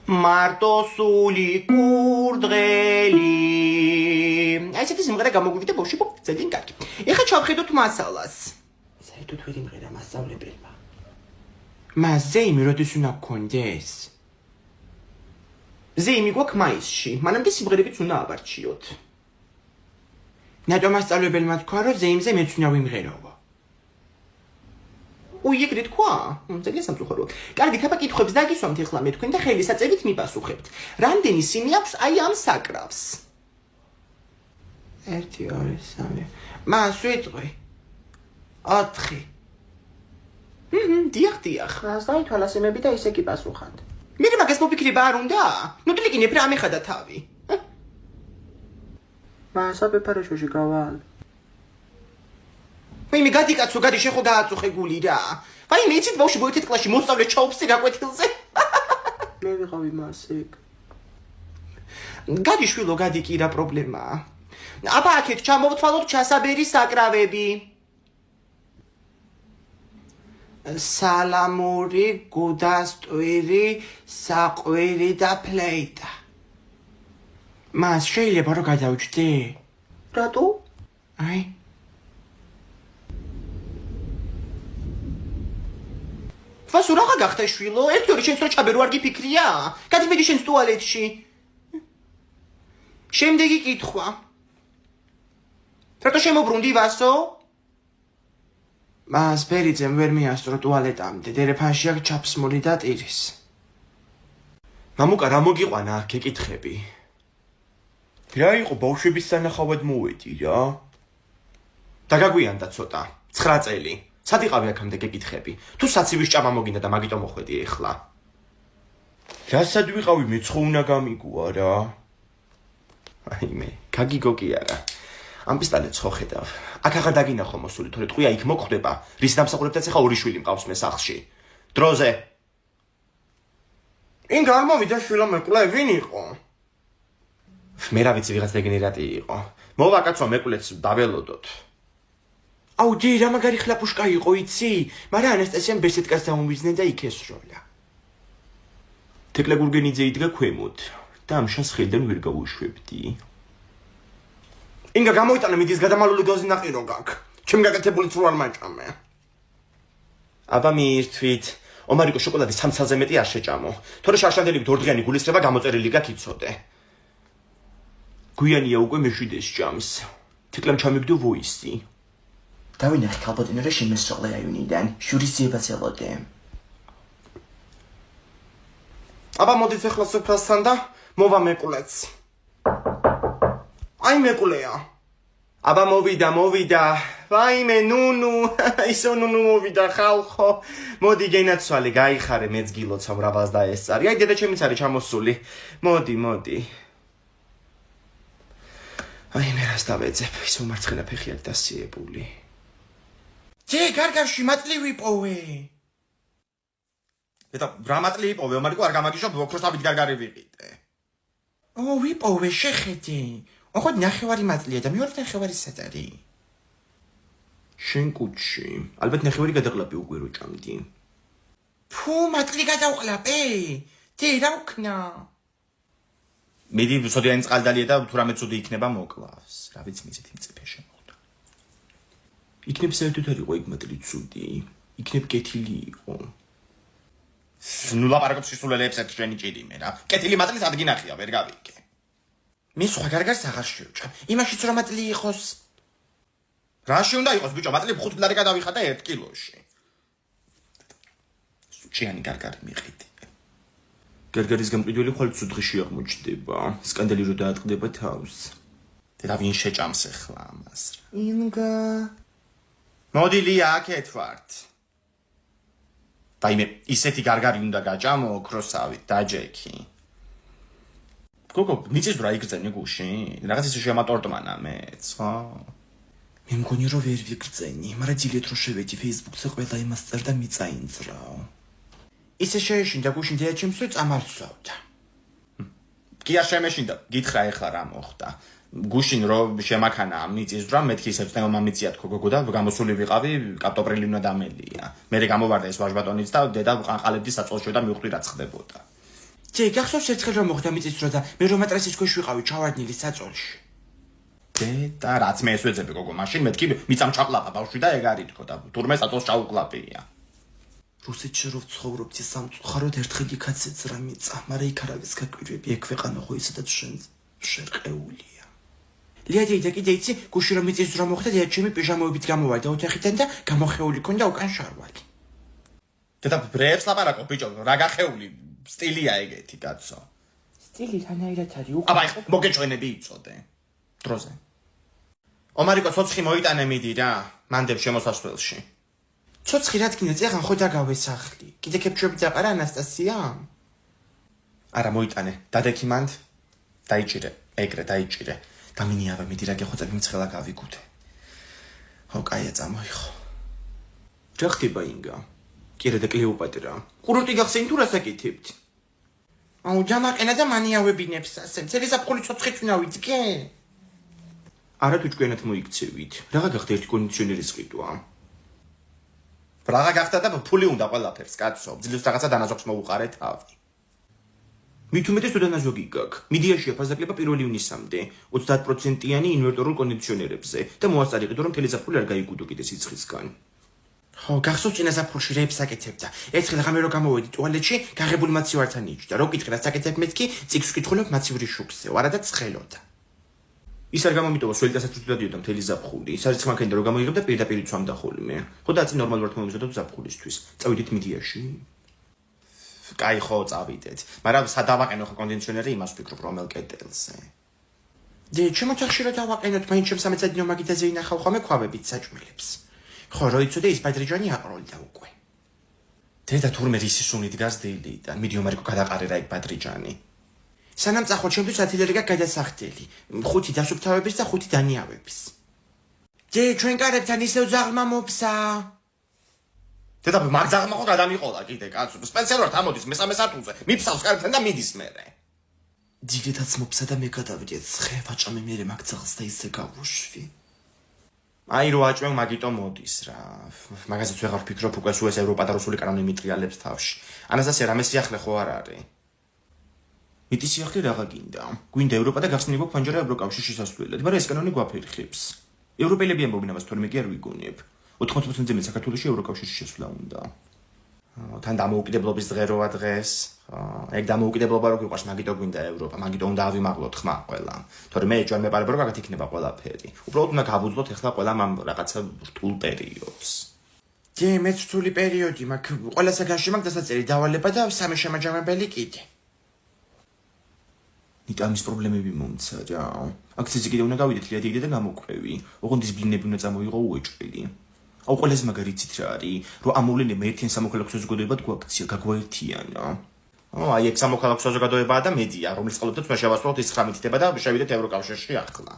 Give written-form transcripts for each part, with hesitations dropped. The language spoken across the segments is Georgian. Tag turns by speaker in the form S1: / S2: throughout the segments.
S1: მარტოსული კურდღელი. აი ესეთი სიმღერა გამოგვივიდა ბავშვი ძალიან კარგი. ეხლა ჩავხედოთ მასალას. საერთოდ ვერ იმღერა მასწავლებელმა. მას ზეიმი როდის უნდა გქონდეს? ზეიმი გვაქვს მაისში, მანამდე სიმღერებიც უნდა ავარჩიოთ. ნატო მასწავლებელმა თქვა, რომ ზეიმზე მეც უნდა ვიმღერაო. ეგრე თქვა? ძალიან სამწუხაროა. კარგი, თაბა კითხვებს დაგისვამთ ეხლა მე თქვენ და ხელისაწევით მიპასუხებთ. რამდენი სიმი აქვს აი ამ საკრავს? 1 2 3 მას ვიტყვი 4. დიახ. დაითვალა სიმები და ისე კი პასუხად. მე მაგას მოფიქრება არ უნდა? ნუ ტლიკინებ რა ამეხადა თავი. მასაბეფარეშოში გავალ. მე გადი კაცო, გადი შეხო დააწუხე გული რა. აი მე იცით ბავშვი მოიწით კლასში მოსწავლე ჩაუფსი გაკვეთილზე. მე ვიყავი მასიკ. გადი შვილო, გადი კი რა პრობლემაა. აბა აქეთ ჩამოვთვალოთ ჩასაბერი საკრავები. სალამური, გუდასტვირი, საყვირი და ფლეიტა. მას შეიძლება რომ გადავჭდი? რატო? აი ვასო რაღა გახდა შვილო? 1 2 შენს რო ჩაბერო არ გიფიქრია? გადი მიდი შენს ტუალეტში. შემდეგი კითხვა. რატო შემოbrunდი ვასო? მას ბერიძემ ვერ მიასწრო ტუალეტამდე, დერეფანში აქვს ჩაფსმული და ტირის. მამუკა რა მოგიყვანა აქ ეკითხები? რა იყო ბავშვების სანახავად მოვედი რა? დაგაგვიანდა ცოტა, 9 წელი. სად იყავი აქამდე გეკითხები? თუ საცივის ჭამა მოგინდა და მაგიტომ მოხვედი ეხლა. რასად ვიყავი მეცხო უნდა გამიგოა რა? აი მე, გაგიგო კი არა. ამ პისტოლეტს ხო ხედავ. აქ აღარ დაგინახო მოსული, თორე ტყვია იქ მოგხვდება, რის დამსახურებაც ახლა 2 შვილი მყავს მე სახლში. დროზე. ინ გამომიდა შვილო მეკვლე, ვინ იყო? მე რა ვიცი, ვიღაც დეგენერატი იყო. მოვა კაცო მეკვლეც დაველოდოთ. აუ დი რა მაგარი ხლაპუშკა იყო იცი? მაგრამ ანასტასიამ ბესეთკას დაუმიზნე და იქ ესროლა. თეკლე გურგენიძე იდგა ქვემოთ და ამ შანს ხელიდან ვერ გავუშვებდი. ინგა გამოიტანე მიდის გადამალული გოზი ნაყირო გაქვს. ჩემ გაკეთებული თუ არ მაჭამე. აბა მიირთვით, ომარიკო შოკოლადის 3 ცალზე მეტი არ შეჭამო. თორე შარშანდელივით ორდღიანი გულისრება გამოწერილი გაქვს იცოდე. გვიანია უკვე მეშვიდეს ჭამს. თეკლამ ჩამიგდო ვოისი. დავინახე ქალბატონი რა შემესწავლე აიუნიდან, შურისძიებას ელოდე. აბა მოდით ახლა სუფრასთან და მოვა მეკვლეც. აი მეკვლეა. აბა მოვიდა. ვაიმე ნუნუ, ისო ნუნუ მოვიდა ხალხო. მოდი გენაცვალე, გაიხარე მეც გილოცა მრავალს დაესწარი. აი დედა ჩემიც არის ჩამოსული. მოდი. აი მე რას დავეძებ, ისო მარცხენა ფეხი აქ დასიებული. ჯე გარგავში მატლი ვიპოვე. და რა მატლი ვიპოვე, ომარიკო არ გამაგიშო, ოქროსავით გარგარი ვიყიდე. ვიპოვე, შეხედე. ოღონდ ნახევარი მატლია და მეორე ნახევარი სად არის? შენ კუჩში. ალბათ ნახევარი გადაყლაპი უკვე რო ჭამდი. ფუ, მატლი გადავყლაპე? დი რა ვქნა? მიდი ცოდიანი წყალდალია და თუ რამე ცუდი იქნება მოკლავს. რა ვიცი მიზეთი მწიფე შემოვდა. იქნებ საერთოდ არ იყო იქ მატლი ცუდი. იქნებ კეთილი იყო. ნუ ლაპარაკობს სულელებს ერთ შენი ჭირი მე რა. კეთილი მატლის ადგი ნახია, ვერ გავიგე. მე სხვა გარგარს აღარ შევჭამ. იმაშიც რომ მატლი იყოს. რაში უნდა იყოს ბიჭო, მატლი 5 ლარი გადავიხადა 1 კილოში. სუჭიანი გარგარი მიყიდი. გარგარის გამყიდველი ხვალ ცუდღიში აღმოჩნდება. სკანდალი რო დაატყდება თავს. და ვინ შეჭამს ახლა ამას რა? ინგა. მოდი ლია აქეთ ვართ. დაიმე ისეთი გარგარი უნდა გაჭამო ოქროსავით დაჯექი. გოგო, მიწის რა იგრძენი გუში? რაღაც ისე შემატორტმანა მეც, ხო? მე მგონი რომ ვერ ვიგრძენი, მაგრამ ძილეთ რო შევედი Facebook-ზე ყველა იმას წერდა მიწაინძრაო. ისე შეეშინდა გუშინ დიაჩემს რომ წამარცავდა. კი არ შემეშინდა, გითხრა ეხლა რა მოხდა. გუშინ რომ შემაქანა მიწის ძრა მეთქი ისე წნევა მიწიათ გოგო და გამოსული ვიყავი, კარტოფილი უნდა დამელია. მე გამოვარდა ეს ვაჟბატონიც და დედა ყანყალებდი საწოლში და მივხვდი რა ხდებოდა. ძე, გახსოვს ერთხელ რომ მოხდა მიწის დრო და მე რომ მატრასის ქვეშ ვიყავი ჩავარდნილი საწოლში. და რაც მე ეს ვეძები გოგო, მაშინ მეთქი მიწამ ჩაყლაპა ბავშვი და ეგ არის თქო და თურმე საწოლს ჩაუკლაპია. რუსეთში რო ვცხოვრობთ სამწუხაროდ ერთხელ იქაც ეძრა მიწა, მაგრამ იქ არავის გაკვირვები, ეგ ქვეყანა ხო ისედაც შერყეულია. ლიადი და კიდე იცი, გუში რომ მიწის დრო მოხდა და ჩემი პიჟამოებით გამოვარდა ოთახიდან და გამოხეული ქონდა უკან შარვალი. და ბრებს ლაპარაკო ბიჭო, რა გახეული სტილია ეგეთი კაცო. სტილი რანაირად არის უკვე. აბა ეხლა მოგეჩვენები იწოდე. დროზე. ომარიკო ცოცხი მოიტანე მიდი რა, მანდებ შემოსასვლელში. ცოცხი რა თქმა უნდა, ხო დაგავესახლი. კიდე კეფჩები დაყარა ანასტასია? არა მოიტანე, დადექი მანდ. დაიჭირე, ეგრე დაიჭირე. გამინიავე მიდი რა გეხოწები მცხელა გავიგუდე. ხო, კაია წამოიღო. რა ხდება ინგა? კირა და კლეოპატრა. ყურუტი გახსენ თუ რასაკეთებთ? აუ ჯამაყენა და მანიავებინებს ასე. წელი საფხული ცოცხით უნდა ვიძგე? არა თუ ჭკვიანად მოიქცევით. რაღა გახდა ერთი კონდიციონერის ყიდვა? რაღა გახდა და ფული უნდა ყველაფერს, კაცო. ძლივს რაღაცა დანაზოგს მოუყარე თავი. მით უმეტეს თუ დანაზოგი გაქვს. მიდიაში აფასდაკლება 1 ივნისამდე 30%-იანი ინვერტორულ კონდიციონერებზე და მოასწარიყიდო რომ მთელი ზაფხული არ გაიგუდო კიდე სიცხისგან. ხო, გახსოვს წინა ზაფხულში რეებს აკეთებდა. ერთხელ ღამე რო გამოვედი ტუალეტში, გაღებული მაცივართან იჯდა. რო კითხე რაც აკეთებ მეთქი, წიგს ვკითხულობ მაცივრის შუქზე, არა და ცხელოდა. ის არ გამომიტოვა სველიტასაც ვდადიოდა მთელი ზაფხული. ის არის ხმაკენდა რომ გამოიღებდა პირდაპირ იცვამდა ხოლმე. ხო და აცი ნორმალურად მომიზოდოთ ზაფხულისთვის. წავიდით მიდიაში? კაი ხო წავიდეთ. მაგრამ სადავაყენო ხო კონდიციონერი იმას ვფიქრობ რომელ კედელზე. ძე, ჩემო ოთახში რო დავაყენოთ, მაინც ჩემს სამეცნიერო მაგიდაზე ინახავ ხოლმე ქვავებით საჭმელებს. ხო, რო იცოდე ის ბადრიჯანი აყროლდა უკვე. დედა თურმე რისი სუნით გაზდილი და მიდი ომარიკო გადაყარე რა იქ ბადრიჯანი. სანამ წახვალ ჩემთვის 10 ლარი გაქვს გადასახდელი. 5 დასუფთავების და 5 დანიავების. ძე, ჩვენ კარებთან ისევ ზაღლმა მოფსა. დედა მაგ ზაღლმა ხო გადამიყოლა კიდე კაცო. სპეციალურად ამოდის მესამე სართულზე. მიფსავს კარებთან და მიდის მერე. ძიგეთაც მოფსა და მე გადავიდე ცხე ვაჭამე მერე მაგ ზაღლს და ისე გავუშვი. აი რო აჭმე მაგიტო მოდის რა. მაგაზეც ვეღარ ვფიქრობ უკვე სულ ეს ევროპა და რუსული კანონი მიტრიალებს თავში. ანასტასია რამე სიახლე ხო არ არის? მიტი სიახლე რაღა გინდა? გვინდა ევროპა და გახსნილი გვაქვს ფანჯარა ევროკავშირში შესასვლელად, მაგრამ ეს კანონი გვაფერხებს. ევროპელები ამბობენ ამას, თორემე კი არ ვიგონებ. 80%-ზე საქართველოში ევროკავშირში შესვლა უნდა. თან დამოუკიდებლობის დღე როა დღეს. ეგ დამოუკიდებლობა რო გიყვარს, მაგიტო გვინდა ევროპა, მაგიტო უნდა ავიმაღლოთ ხმა ყველა. თორემე ეჭვან მეპარებ რომ გაგათ იქნება ყველაფერი. უბრალოდ უნდა გავუძლოთ ახლა ყველა ამ რაღაცა რთულ პერიოდს. ძე, მეც რთული პერიოდი მაქვს. ყველა საგანში მაქვს დასაწერი დავალება და სამი შემაჯამებელი კიდე. ნიტამის პრობლემები მომცა რა. აქციზი კიდე უნდა გავიდეთ ლიადი და გამოკვევი. ოღონდ ის ბლინები უნდა წამოიღო უეჭველი. აუ ყველაზე მაგარი იცით რა არის, რომ ამოვლენებმა ერთიან სამოქალაქო საზოგადოებად გვაქცია, გაგვაერთიანა. აი ეგ სამოქალაქო საზოგადოებაა და მედია, რომლის წყალობდაც უნდა შევასრულოთ ის 9 თება და შევიდეთ ევროკავშირში ახლა.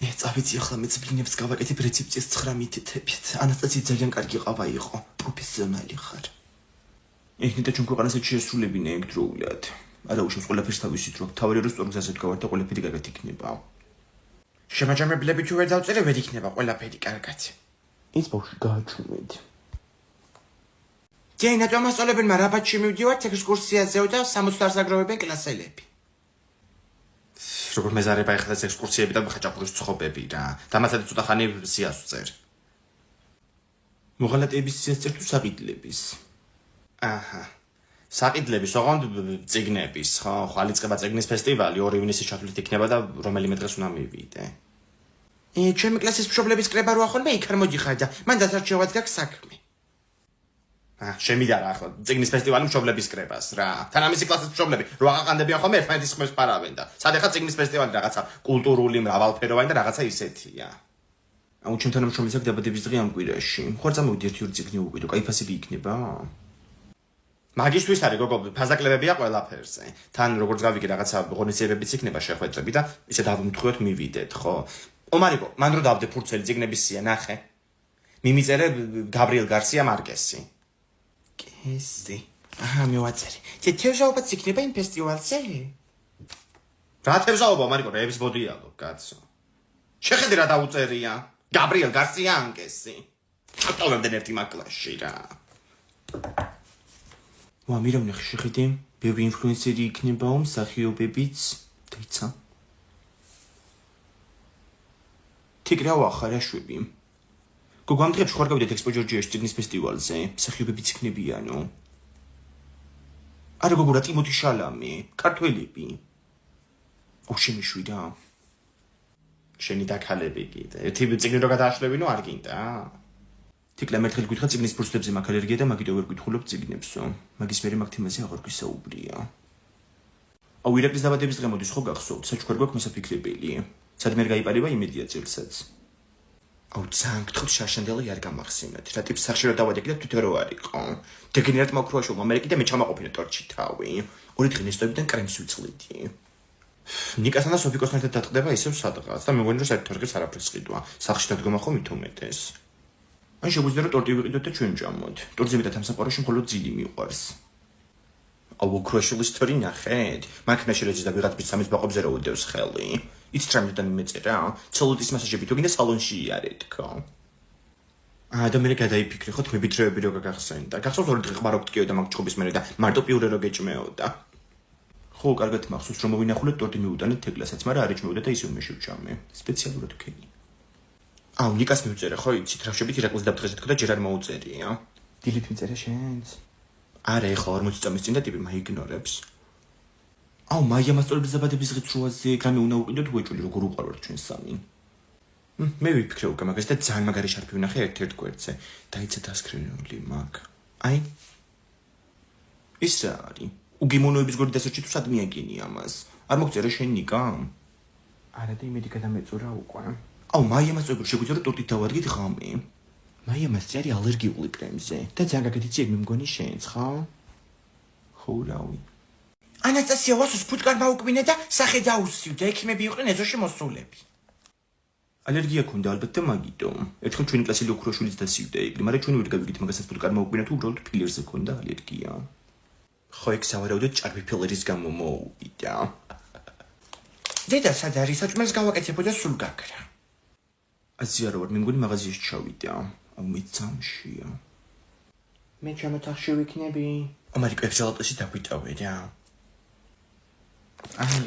S1: მე წავიცი ახლა მეც ბლინებს გავაკეთებ რეცეპციის 9 თებით. ანასტასია ძალიან კარგი ყავა იყო, პროფესიონალი ხარ. ეხნით და ჩვენ ქვეყანას შეესრულებინა ეგ დროულად. არა უშავს ყველაფერს თავისით რომ თავი რო სწორ გზაზე გავარ და ყველაფერი კარგად იქნება. შემაჯამებლები თუ ვერ დავწერე ვერ იქნება ყველაფერი კარგად. ის ბავშვი გააჩუმეთ. ჯეინა თომასოლებენმა რაბატში მივდივართ ექსკურსიაზეო და 60 დარს აგროვებენ კლასელები. როგორ მეზარება ეხლა ეს ექსკურსიები და ხაჭაპურის ცხობები რა. დამაცადე ცოტა ხანი სიას ვწერ. მოღალატეების სიას წერ თუ საყიდლების? აჰა. საყიდლების ოღონდ წიგნების, ხო, ხვალიწყება წიგნის ფესტივალი 2 ივნისის ჩათვლით იქნება და რომელიმე დღეს უნდა მივიდე. ჩემი კლასის მშობლების კრება როა ხოლმე იქ არ მოდიხარ და მან დასარჩევად გაქვს საქმე. შემიდარა ახლა წიგნის ფესტივალი მშობლების კრებას რა. თანამისი კლასის მშობლები რო აყანდებიან ხოლმე ერთმანეთის ხმებს პარავენ და სად ახლა წიგნის ფესტივალი რაღაცა კულტურული მრავალფეროვანი და რაღაცა ისეთია. აუ ჩემ თანამშრომლის აქ დაბადების დღე ამ კვირაში. ხوار წამოვიდი 1-2 წიგნი უყიდო, კაი ფასები იქნება. მაგისტრის არის გოგო, ფასდაკლებებია ყველაფერზე. თან როგორც გავიგე რაღაცა ღონისძიებებიც იქნება შეხვედრები და ისე დავიმთხევთ მივიდეთ, ხო? ომარიკო, მან რო დავდე ფურცელი წიგნების სია ნახე. მიმიწერე გაბრიელ გარსია მარკესი. კესი. აჰა, მივაწერი. თევზაობაც იქნება იმ ფესტივალზე? რა თევზაობა, ომარიკო, რეების ბოდიალო, კაცო. შეხედე რა დაუწერია. გაბრიელ გარსია ანკესი. ატოვებდნენ ერთი მაგ კლასში რა. ვა მიროვნე შეხედე ბევრი ინფლუენსერი იქნება, მსახიობებიც დაიცა. თიკრავა ხარაშვები. გოგო ამ დღეებში ხარ გავიდეთ ექსპო ჯორჯიაში ციგნის ფესტივალზე, მსახიობებიც იქნებიანო. არა გოგო რა ტიმოთი შალამი, ქართველები. შემიშვიდა. შენი დაქალები კიდე. ერთი ციგნი რო გადააშლებინო არ გინდა. თიკლამ ერთხელ გითხრა ციგნის პროცესებზე მაგ ალერგია და მაგით ვერ გითხულობ ციგნებსო. მაგის მერე მაგ თემაზე აღარ გვისაუბრია. აუ ირაკლის დაბადების დღე მოდის ხო გახსოვთ? საჩუქარ გვაქვს მოსაფიქრებელი. სადმე გაიპარება იმედია წელსაც. აუ ძალიან გთხოვთ შარშანდელი არ გამახსენოთ. რა ტიპს სახში რა დავადეკი და თვითონ რო არისო. დეგენერატ მოკრუაშოვმა მე კიდე მე ჩამაყოფინე ტორჩი თავი. ორი დღე ნესტობიდან კრემს ვიწვლიდი. ნიკასთან და სოფიკოსთან ერთად დატყდება ისევ სადღაც და მეგონი რომ საერთოდ არგეს არაფერს ყიდვა. სახში დადგომა ხომ ითუმეტეს. ან შეგვიძლია რომ ტორტი ვიყიდოთ და ჩვენ ჯამოთ. ტორტზე მეტად ამ საყაროში მხოლოდ ძილი მიყვარს. აუ ოქროაშვილის თორი ნახეთ? მანქანაში რეძის და ვიღაც ბიჭს სამის ბაყობზე რა უდევს ხელი. იცით რამიდან იმეწერა? ცელულიტის მასაჟები თუ გინდა სალონში იარეთქო. და მე გადაიფიქრე ხო თმებითრეები რო გაგახსენდა. გახსოვს ორი დღე ხმარო გტკიოდა მაგ ჭყობის მერე და მარტო პიურე რო გეჭმეოდა. ხო, კარგად მახსოვს რომ მოვინახულეთ ტორტი მიუტანეთ თეკლასაც, მაგრამ არ ეჭმეოდა და ისევ მე შევჭამე. სპეციალურად ვქენი. აუ ნიკას მივწერე ხო იცით რა შევით ირაკლის დაფთხეზე თქო და ჯერ არ მოუწერია. დილით მიწერე შენს? არა ეხლა 40 წამის წინ და ტიპი მაიგნორებს. აუ მაია მასწავლებლების დაბადების დღის როაზე გრამე უნდა უყიდოთ უეჭველი როგორ უყარვართ ჩვენ სამი. მე ვიფიქრე უკვე მაგას და ძალიან მაგარი შარფი ვნახე ერთ-ერთ გვერდზე. დაიცა დასკრინული მაგ. აი ის რა არის? უგიმონოების გვერდი დასერჩი თუ სად მიაგინი ამას? არ მოგწერე შენ ნიკა? არა და იმედი გადამეწურა უკვე. აუ მაია მასწავლებელი შეგვიძლია რომ ტორტით დავადგით ღამე. მაია მასწი არის ალერგიული კრემზე და ძალიან გაგეთიცი ეგ მე მგონი შენც ხო? ხო რავი. ანასტასია ვასოს ფუტკარ მაუკმინე და სახე დაუსივდა ექიმები იყვნენ ეზოში მოსულები. ალერგია ქონდა ალბათ და მაგიტომ. ერთხელ ჩვენი კლასელი ოქროშვილიც დასივდა ეგრე, მაგრამ ჩვენ ვერ გავიგეთ მაგასაც ფუტკარ მაუკმინე თუ უბრალოდ ფილერზე ქონდა ალერგია. ხო ეგ სავარაუდოდ ჭარბი ფილერის გამო მოუვიდა. დედა სად არის? საჭმელს გავაკეთებოდა სულ გაქრა. აზია რო ვარ, მე მგონი მაღაზიაში ჩავიდა. აუ მე ძამშია. მე ჩემო თახში ვიქნები. ამარიკო ეგ ჟალატოსი დაგვიტოვე რა. აი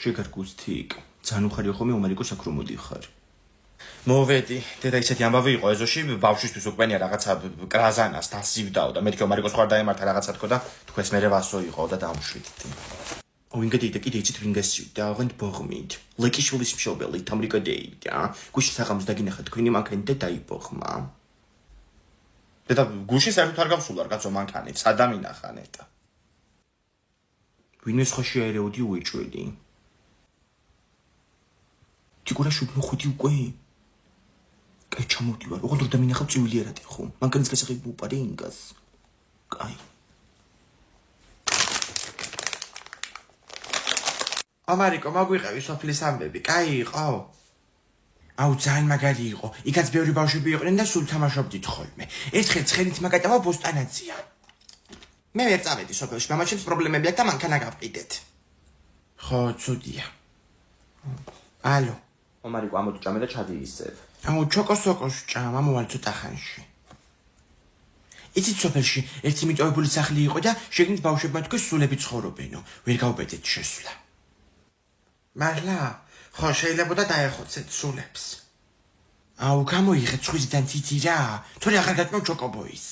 S1: შეგარგუსთიკ ძალიან უხარია ხოლმე ომარიკო საქრო მოდიხარ. მოვედი, დედა ისეთი ამბავი იყო ეზოში, ბავშვისთვის უკმენია რაღაცა კრაზანას დასივდაო და მეთქე ომარიკოს ხარ დაემართა რაღაცა თქო და თქვენს მერე ვასო იყო და დამშვიდდი. ოინგედი და კიდე იცით ვინ გასივდა, აღენთ ბოღმით. ლეკიშვილის მშობელი თამრიკო დეიდა. გუში საღამოს დაგინახა თქვენი მანქანით და დაიბოღმა. დედა გუში საერთოდ არ გავსულა რკაცო მანქანით, სადამინახანეთ. ვინმე სხვა შეაერეოდი უეჭველი. თიკურა შუბნო ხუთი უკვე. კაი ჩამოვდივარ, ოღონდ რომ დამინახავ წივილიერად ხო? მანქანის გასაღები უპარე ინგას. კაი. ამარიკო მაგვიყევი სოფლის ამბები, კაი იყო? აუ ძალიან მაგარი იყო. იქაც ბევრი ბავშვები იყვნენ და სულ თამაშობდით ხოლმე. ერთხელ ცხენით მაგატავა ბოსტანაცია. მე ვერ წავედი სოფელში, მამაჩემს პრობლემები აქვს და მანქანა გავყიდეთ. ხო, ცუდია. ალო. ომარიკო ამოდი ჭამე და ჩადი ისევ. აუ ჩოკოსოკოს ჭამ, ამოვალ ცოტა ხანში. იცით სოფელში ერთი მიტოვებული სახლი იყო და შეგნით ბავშვებმა თქვენ სულები ცხოვრობენო. ვერ გავბედეთ შესვლა. მართლა? ხო შეიძლება და დაეხოცეთ სულებს. აუ გამოიღეთ ცხვირიდან თითი რა, თორე აღარ გაწმევ ჩოკობოის.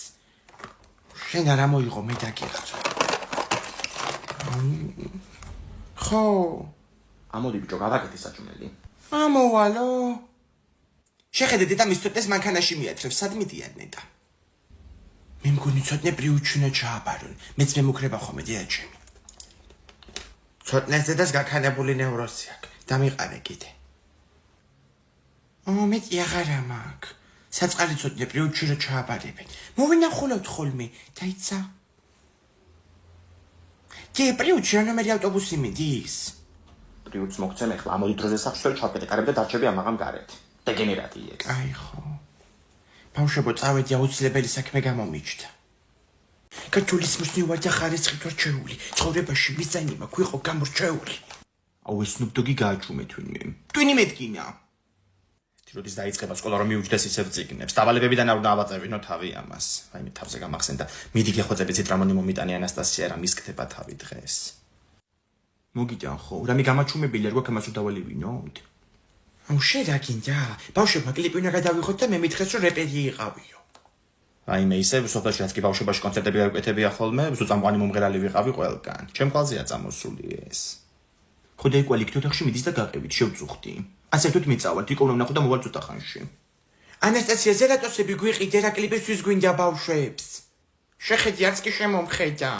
S1: შენ არ ამოიღო მე დაგიხსნა. ხო. ამოდი ბიჭო გავაკეთე საჭმელი. ამოვალო. შეხედე დედა მისწოდეს მანქანაში მიათრევს, სად მიდიან ნეტა. მე მგონი ცოტნე პრიუჩუნა ჩააბარონ, მეც მე მუქრება ხოლმე დედა ჩემი. ცოტნეს დედას გაქანებული ნევროზი აქვს. დამიყარე კიდე. მე აღარა მაქვს. საწყალი ცოტნე პრიუჩუნა ჩააბარებენ. მოვინახულოთ ხოლმე, დაიცა. დი პრიუჩუნა ნომერი ავტობუსი მიდის. პრიუჩს მოგცემ ახლა, ამოდი დროზე სახში ჩავკეტე კარები და დარჩები ამაღამ გარეთ. დეგენერატი ეგ. აი ხო. ბავშვებო წავედი აუცილებელი საქმე გამომიჩნდა. კაცულის მსნივარ და ხარისხით ვარ ჩეული. ცხოვრებაში მიზანი მაქვს ვიყო გამორჩეული. აუ ეს სნუპდოგი გააჩუმე თვინმე. თვინი მეთქინა. როდის დაიწყება სკოლა რომ მიუჯდეს ისევ წიგნებს. დავალებებიდან არ უნდა ავაწევინო თავი ამას. აი მე თავზე გამახსენდა. მიდი გეხოცები ციტრამონი მომიტანი ანასტასია რა მისკდება თავი დღეს. მოგიტან ხო? რამე გამაჩუმებია რა გვაქვს ამას რომ დავალევინოთ? აუ შენ რა გინდა? ბავშვებმა კლიპი უნდა გადავიღოთ და მე მითხეს რომ რეპერი იყავიო. აი მე ისევ სოფელში რაც კი ბავშვობაში კონცერტები გავიკეთებია ხოლმე, ზუწამყვანი მომღერალი ვიყავი ყველგან. ჩემ ხვალზეა წამოსული ეს. ხო და იკვალი ქთოთახში მიდის და გაყევით, შევწუხდი. ასე თვით მიწავალთ, იქ უნდა ვნახო და მოვალ წუთახანში. ანასტასია ზერატოსები გვიყიდე რა კლიპისთვის გვინდა ბავშვებს. შეხედი არც კი შემომხედა.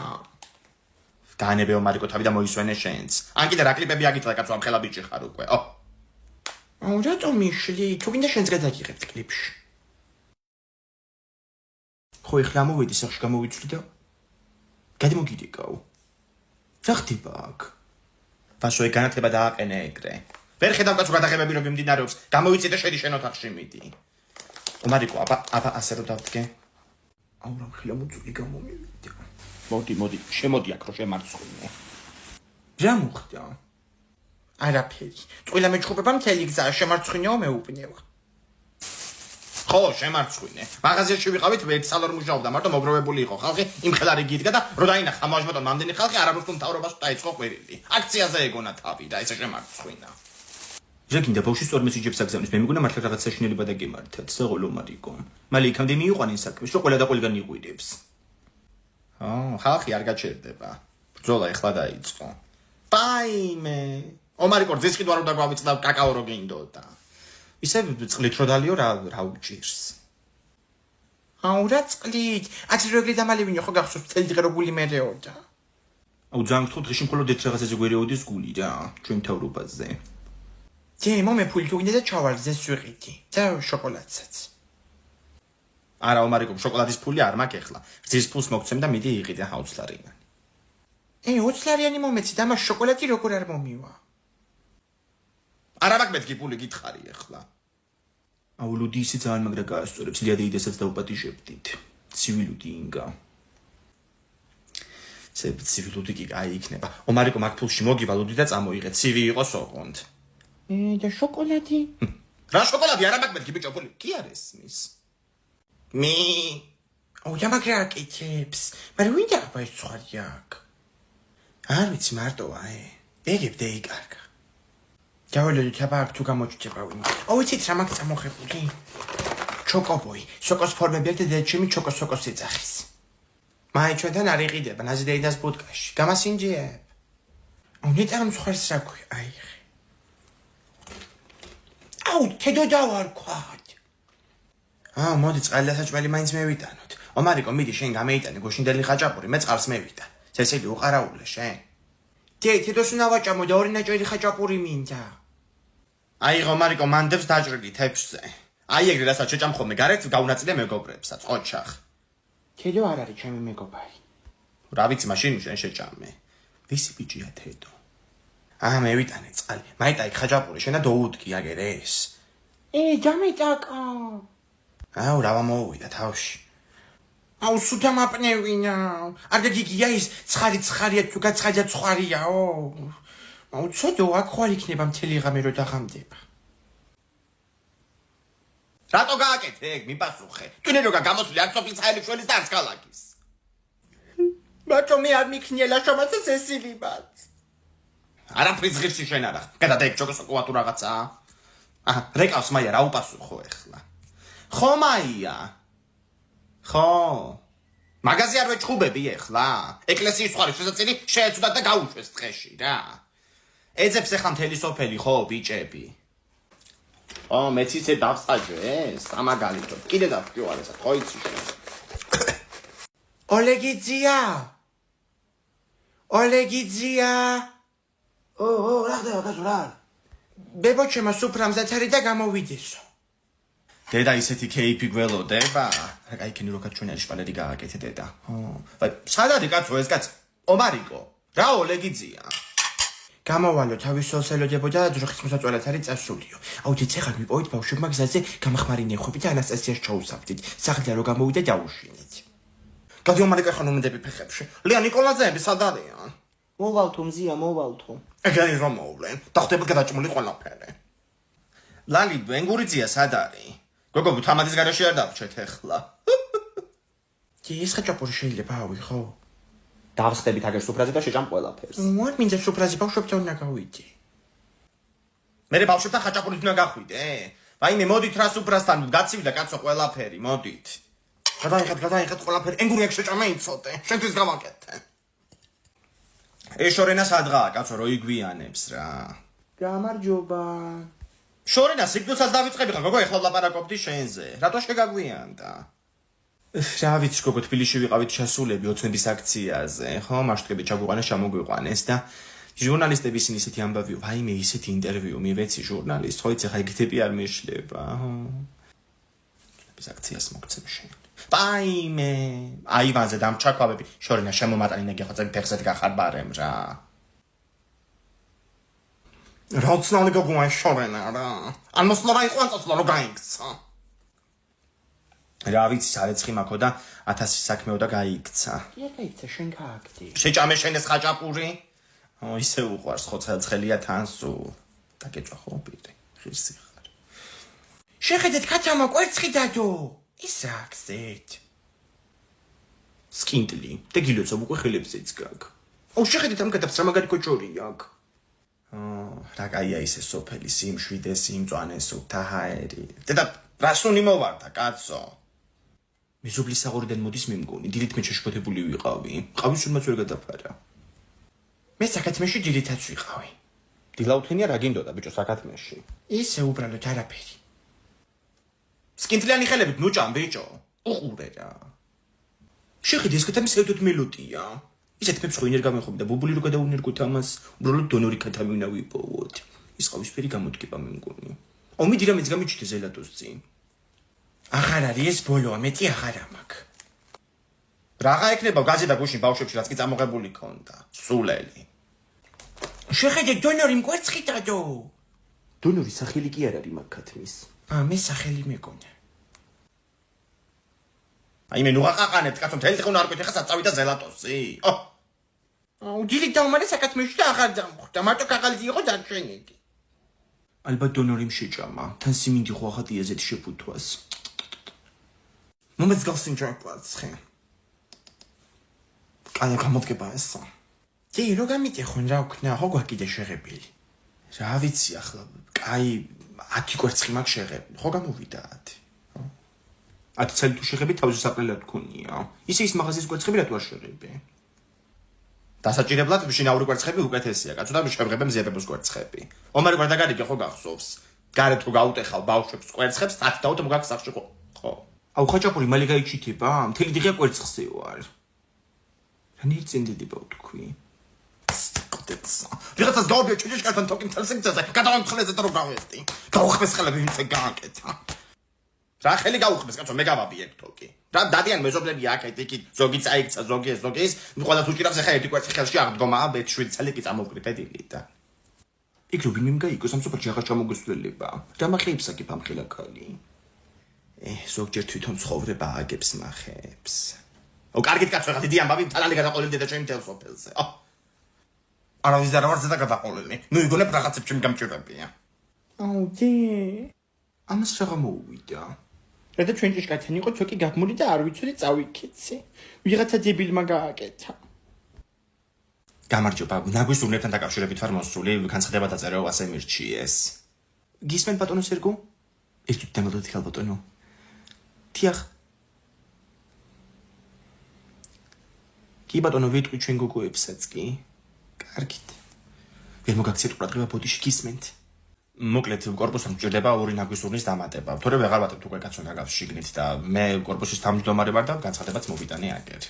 S1: დაანებეო მარიკო თავი და მოისვენე შენც. ან კიდე რა კლიპები აგიტყდა კაცო ამ ხელა ბიჭი ხარ უკვე. აუ რატომ მიშლი? თუ გინდა შენც გადაგიღებთ კლიპში. ხო ეხლა მოვედი სახში გამოვიცვლი და გადმოგიდიკავ. რა ხდება აქ? ბაშოი განათლება დააყენე ეგრე. ვერ ხედავ კაცო გადაღებები რომ მიმდინარეობს. გამოვიცი და შედი შენ ოთახში მიდი. მარიკო, აბა ასე რომ დავდგე. აუ რა ხილა მოწული გამომივიდა. მოდი, შემოდი აქ რომ შემარცხვნე. რა მოხდა? არაფერი. ყველა მეჩხუბება მთელი გზა შემარცხვნეო მეუბნევა. ხო, შემარცხვნე. მაღაზიაში ვიყავით, ერთ სალონ მუშაობდა, მარტო მოგროვებული იყო ხალხი, იმ ხელარი გიდგა და რო დაინახა მოაჟბატონ მამდენი ხალხი არაბოსტუმ თავრობას დაიწყო ყვირილი. აქციაზე ეგონა თავი და ესე შემარცხვინა. რა გინდა ბავშვი სწორ მესიჯებს აგზავნის, მე მეგონა მართლა რაღაც საშინელება დაგემართათ, საღოლო მარიკო. მალე იქამდე მიიყვანენ საქმეს, რომ ყველა და ყველგან იყვირებს. ხალხი არ გაჩერდება. ბრძოლა ეხლა დაიწყო. პაიმე. მარიკო ძის კიდევ არ უნდა გვავიწყდა კაკაო რო გინდოდა. ისე წყლით რო დალიო რა უჭირს. აუ რა წყლით? ათი როგლი დამალევინო ხო გახსოვს წელი დღე რო გული მერეოდა. აუ ძალიან გთხოვთ დღეში მხოლოდ ერთ რაღაცაზე გვერეოდის გული რა, ჩვენ თავრობაზე. მომე ფული თუ გინდა და ჩავარზე სვიყიდი და შოკოლადსაც. არა მარიკო შოკოლადის ფული არ მაქვს ეხლა. რძის ფულს მოგცემ და მიდი იყიდე 20 ლარიანი. 20 ლარიანი მომეცი და მას შოკოლადი როგორ არ მომივა? არა მაქვს მეთქი ფული გითხარი ეხლა. აუ ლუდი ისე ძალიან მაგრა გაასწორებს ლიადეიდესაც დაუპატიჟებდით. ცივილუდი ინგა. ცივილუდი კი აი იქნება. მარიკო მაგ ფულში მოგივა ლუდი და წამოიღე. ცივი იყოს ოღონდ. და შოკოლადი? რა შოკოლადი არა მაქვს მეთქი ბიჭო ფული კი არ ესმის. აუ ямაგრა აკეთებს. მაგრამ ვინ დააბა ეს ცხარი აქ? არ ვიცი მარტოა ეგებ დაიკარგა. დავალოდით აბა აქ თუ გამოჩდება ვინ. ვიცით რა მაქვს წამოხებული? ჩოკობოი, სოკოს ფორმები აქვს და დედაჩემი ჩოკოს ეძახის. მაი ჩვენთან არ იყიდება ნაზიდეიდას ბუდკაში. გამასინჯიებ. ნეტარ მსხვერს რა ქვია აიხე. აუ თედო დავარქვათ. მოდი წყალი საჭმელი მაინც მევიტანოთ. მარიკო მიდი შენ გამეიტანე გოშინდელი ხაჭაპური მე წყალს მევიტან. წესილი უყარაულე შენ. თედოს უნდა ვაჭამო და ორი ნაჭერი ხაჭაპური მინდა. აიღო მარიკო მანდებს დაჭრილი თეფშზე. აი ეგრე რასაც შეჭამ ხოლმე გარეთ გაუნაწილე მეგობრებსაც ყოჩახ. თედო არ არის ჩემი მეგობარი. რა ვიცი მაშინ შენ შეჭამე. ვისი ბიჭია თედო? მევიტანე წყალი. მაიტა იქ ხაჭაპური შენ და დაუდგი აგერ ეს. დამეტაკა. აუ რა მომოვიდა თავში. აუ სუთა მაპნევინა. არ გიგია ის ცხარია თუ გაცხარია ცხარიაო. აუ ცოდო აქ ხარ იქნება მთელი ღამე რო დაღამდება. რატო გააკეთე ეგ მიპასუხე. ტუნე როგა გამოსული არ სოფლის ხაილიშვილის და არც ქალაქის. ბატონო მე არ მიქნიელა შომაცეს ესილიბად. არაფრის ღირსი შენ არა. გადადაიქ ჩოკოსოკოა თუ რაღაცა. რეკავს მაია რა უპასუხო ეხლა. ხო მაია. ხო. მაგაზი არ ვეჭხუბები ეხლა. ეკლესიის ხარი შესაწილი შეეცუდათ და გაუშვეს დღეში რა. ეძებს ეხლა მთელი სოფელი ხო ბიჭები. მეც ისე დავსაჯე სამაგალითო. კიდე დავფრივალესა ხო იცი შენ. ოლეგიძია. რა ხდება გაზურა? ბებოჩემა სუფრამზეც არის და გამოვიდესო. დედა ისეთი кейფი გველოდება. რა იქნი როკაც ჩვენ არის შპალერი გააკეთე დედა. სადადი კაცო ეს კაც? მარიკო. რა ოლეგიძია? გამოვალო თავის სოლსელოდებოდა და ძროხის მოსაწვევად არის წასულიო. აუდიც ახლა მიპოვით ბავშვებმა გზაზე გამახმარი ნეხვები და ანასტასიას ჩაუსაფრდით. სახლიდან რო გამოვიდა დაუშინეთ. გადიო მარიკო ხან უმდები ფეხებში. ლია ნიკოლაძეები სად არიან? მოვალთო მზია მოვალთო. ეგარი რომ მოვლენ. დახტები გადაჭმული ყველაფერი. ლალი, ენგურიძია სად არის? გოგო, თამადის გარშე არ დავრჩეთ ახლა. ეს ხაჭაპური შეიძლება ავიღო? დავსხდებით აგერ სუფრაზე და შეჭამ ყველაფერს. what მინდა სუფრაზე ბავშვებთან უნდა გავიდე. მე ბავშვებთან ხაჭაპურით უნდა გახვიდე? ვაიმე, მოდით რა სუფრასთან გაცივდა კაცო ყველაფერი, მოდით. გადაიხეთ ყველაფერი. ენგური აქ შეჭამე იცოდე. შენთვის გავაკეთე. ეს შორენა სადღაა, კაცო, რო იგვიანებს რა. გამარჯობა. შორენა სიგნალსაც დავიწყები ხა, გოგო, ეხლა ვლაპარაკობდი შენზე. რატო შეგაგვიანდა? რა ვიცი, გოგო, თბილისში ვიყავით ჩასულები ოცნების აქციაზე, ხო, მასშტაბები ჩაგვიყვანეს, ჩამოგვიყვანეს და ჟურნალისტები ისინი ისეთი ამბავი, ვაიმე, ისეთი ინტერვიუ მივეცი ჟურნალისტ, ხო იცი, ხა ეგ ტიპი არ მეშლება, ხო. ეს აქციას მოგცემ შენ. ვაიმე, აივანზე დამჩაქვავები, შორენა შემომატანინე გეხოცები ფეხზე გახარბარემ რა. როცნალი გოგოა შორენა რა. ან მოსლობა იყვანწოსლო რო გაიქცა. რა ვიცი, სარეცხი მაქო და 1000 საქმეო და გაიქცა. კი, გაიქცა, შენ გააკდი. შეჭამე შენ ეს ხაჭაპური? ისე უყვარს ხო ცხელია თან სულ. დაგეწვა ხო პირი, ღირსი ხარ. შეხედეთ კაცამა კვერცხი დადო. ის რა გზეთ? სკინტლი, დეგილოცო უკვე ხელებზეც გაგ. შეხედეთ ამ კაცებს რა მაგარი კოჭორი აქ. რა კაია ისე სოფელი, სიმშვიდე, სიმწვანე, სუფთაჰაერი. დედა რასუნი მოვარდა, კაცო. მეზობლის საღორიდან მოდის მე მგონი, დილით მე შეშფოთებული ვიყავი. ყავის სულმაც ვერ გადაფარა. მე საკათმეში დილითაც ვიყავი. დილაუთენია რა გინდოდა, ბიჭო, საკათმეში. ისე უბრალოდ არაფერი. სკინტლიანი ხელებით ნუჭამ, ბიჭო. უყურე რა. შეხედე ეს კაცამის ელდოთ მელოდია. ისეთ მეფს ხო ინერ გამეხობ და ბუბული რო გადაუნერგოთ ამას, უბრალოდ დონორი კათამი უნდა ვიპოვოთ. ის ყავისფერი გამოდგება მე მგონი. ომიდი რამეც გამიჩნდა ზელატოს წინ. აღარ არის ეს ბოლოა, მეტი აღარ ამაქვს. რაღა ეკნება გაზი და გუშინ ბავშვებში, რაც კი წამოღებული ქონდა. სულელი. შეხედე დონორი მკვერცხი დადო. დონორი სახელი კი არ არის მაგ ქათმის. მე სახელი მეკონა. აი მე ნუ აყაყანეთ, კაცო, მთელი დღე უნდა არ გქეთ, ხა საწავიდა ზელატოსი. დილით დავმარე საკათმეში და აღარ დამხვდა, მარტო კაღალდი იყო დარჩენილი. ალბათ დონორი შეჭამა, თან სიმინდი ხო ახატი ეზეთ შეფუთვას. მომეც გავსინჯაკვაც ხე. კაია გამოდგება ესა. დი რო გამიტეხონ რა ვქნა, ხო გვაკიდე შეღებილი. რა ვიცი ახლა, კაი 10 კვერცხი მაქვს შეღებილი, ხო გამოვიდა 10. 10 წელი თუ შეღები თავზე საპრელად გქონია. ისე ის მაღაზიის კვერცხები რატო არ შეღები? დასაჭირებლად შინაური კვერცხები უკეთესია, კაცო და შეღებებ მზიებების კვერცხები. ომარი გვარდაგარიგე ხო გახსოვს? გარეთ თუ გაუტეხავ ბავშვებს კვერცხებს, 10 დაუთ მოგაქვს სახში ხო? აუ ხაჭაპური მალე გაიჩითება? მთელი დღე კვერცხზე ვარ. რანაირ წინდედება ვთქვი? სტყდეცა. ვიღაცას გავაბიო ჭიჭიშკართან თოკი მთელ სიგრძეზე, გადავამცხლეზე და რო გავედი. გაუხმეს ხელები ვინცე გააკეთა. რა ხელი გაუხმეს, კაცო, მე გავაბიე თოკი. რა დადიან მეზობლები აქეთ იქით, ზოგი წაიქცა, ზოგი ეს, ზოგი ის, ყველას უჭირავს ახლა ერთი კვერცხი ხელში აღდგომაა, ბეთ 7 წელი კი წამოვკრიფე დილით და. იქ რო ვინმე გაიგოს ამ სოფელში აღარ ჩამოგესვლელება. რა მახეებს აკიფ ამ ხელაკალი? ზოგჯერ თვითონ ცხოვრება აგებს მახეებს. კარგით კაცო, რა დიდი ამბავი, თალალი გადაყოლილი და ჩემი თელ სოფელზე. არავის არ ვარ ზედა გადაყოლილი. ნუ იგონებ რაღაცებს ჩემი გამჭირებია. დი. ამას რა მოუვიდა? რადგან ჩვენ ჭიშკართან იყო თოკი გაგმული და არ ვიცოდი წავიქეცი. ვიღაცა დებილმა გააკეთა. გამარჯობა, ნაგვის ურნებთან დაკავშირებით ვარ მოსული, განცხადება დაწერო ასე მირჩიეს. გისმენთ ბატონო სერგო? ერთით დამალოთ ხალ ბატონო. თიახ. კი ბატონო, ვიტყვი ჩვენ გოგოებსაც კი. კარგით. ვერ მოგაქციეთ ყურადღება ბოდიში გისმენთ. მოკლედ კორპუსთან მჭირდება ორი ნაგვის ურნის დამატება. თორე ვეღარ ვატებთ უკვე კაცო ნაგავს შიგნით და მე კორპუსის თავმჯდომარე ვარ და განცხადებაც მოვიტანე აგერ.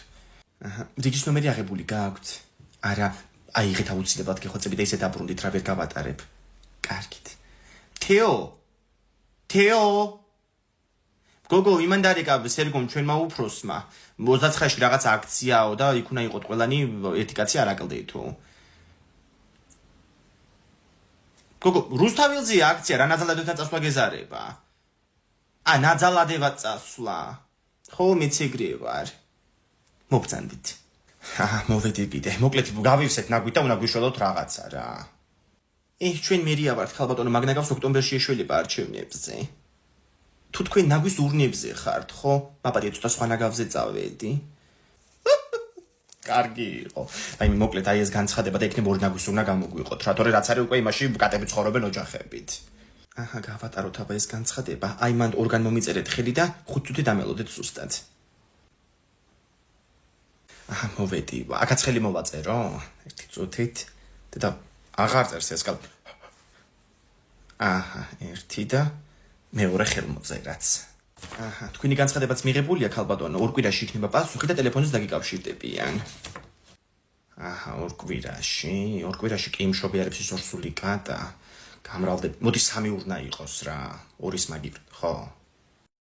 S1: რიგის ნომერი აღებული გააქვთ? არა, აიღეთ აუცილებლად გეხოცები და ისე დაბრუნდით რა ვერ გავატარებ. კარგით. თეო. გოგო, იმანდარიკა სერგომ ჩვენმა უფროსმა 29-ში რაღაც აქციაო და იქ უნდა იყოთ ყველანი ერთი კაცი არ აკლდეითო. გოგო, რუსთავილზეა აქცია, რა ნაძალადებთან წასვლა გეზარება? ნაძალადევად წასვლა. ხო, მეც ეგრე ვარ. მობრძანდით. მოვედი კიდე. მოკლედ გავივსეთ ნაგვით და უნდა გვიშველოთ რაღაცა რა. ჩვენ მერია ვართ, ხალბატონო, მაგ ნაგავს ოქტომბერში ეშველება არჩევნებზე. თუ თქვენ ნაგვის ურნებზე ხართ, ხო? მაპატია ცოტა სხვა ნაგავზე წავედი. კარგი იყო. აი მოკლედ აი ეს განცხადება და იქნებ ორი ნაგვის უნდა გამოგვიყოთ, რატომ რაც არის უკვე იმაში კატები ცხოვრობენ ოჯახებით. აჰა, გავატაროთ აბა ეს განცხადება. აი მანდ ორგან მომიწერეთ ხელი და 5 წუთი დამელოდეთ ზუსტად. აჰა, მოვედი. აქაც ხელი მოვაწერო? 1 წუთით. და აღარ წერს ეს კალ. აჰა, 1 და მეორე ხელმოწერაც. აჰა, თქვენი განცხადებაც მიღებულია, ხალბატონო, ორ კვირაში იქნება პასუხი და ტელეფონით დაგიკავშირდებიან. აჰა, ორ კვირაში კი მშობიარებს ის ორსული კატა. გამრავლდები. მოდი 3 ურნა იყოს რა. ორის მაგივრ, ხო?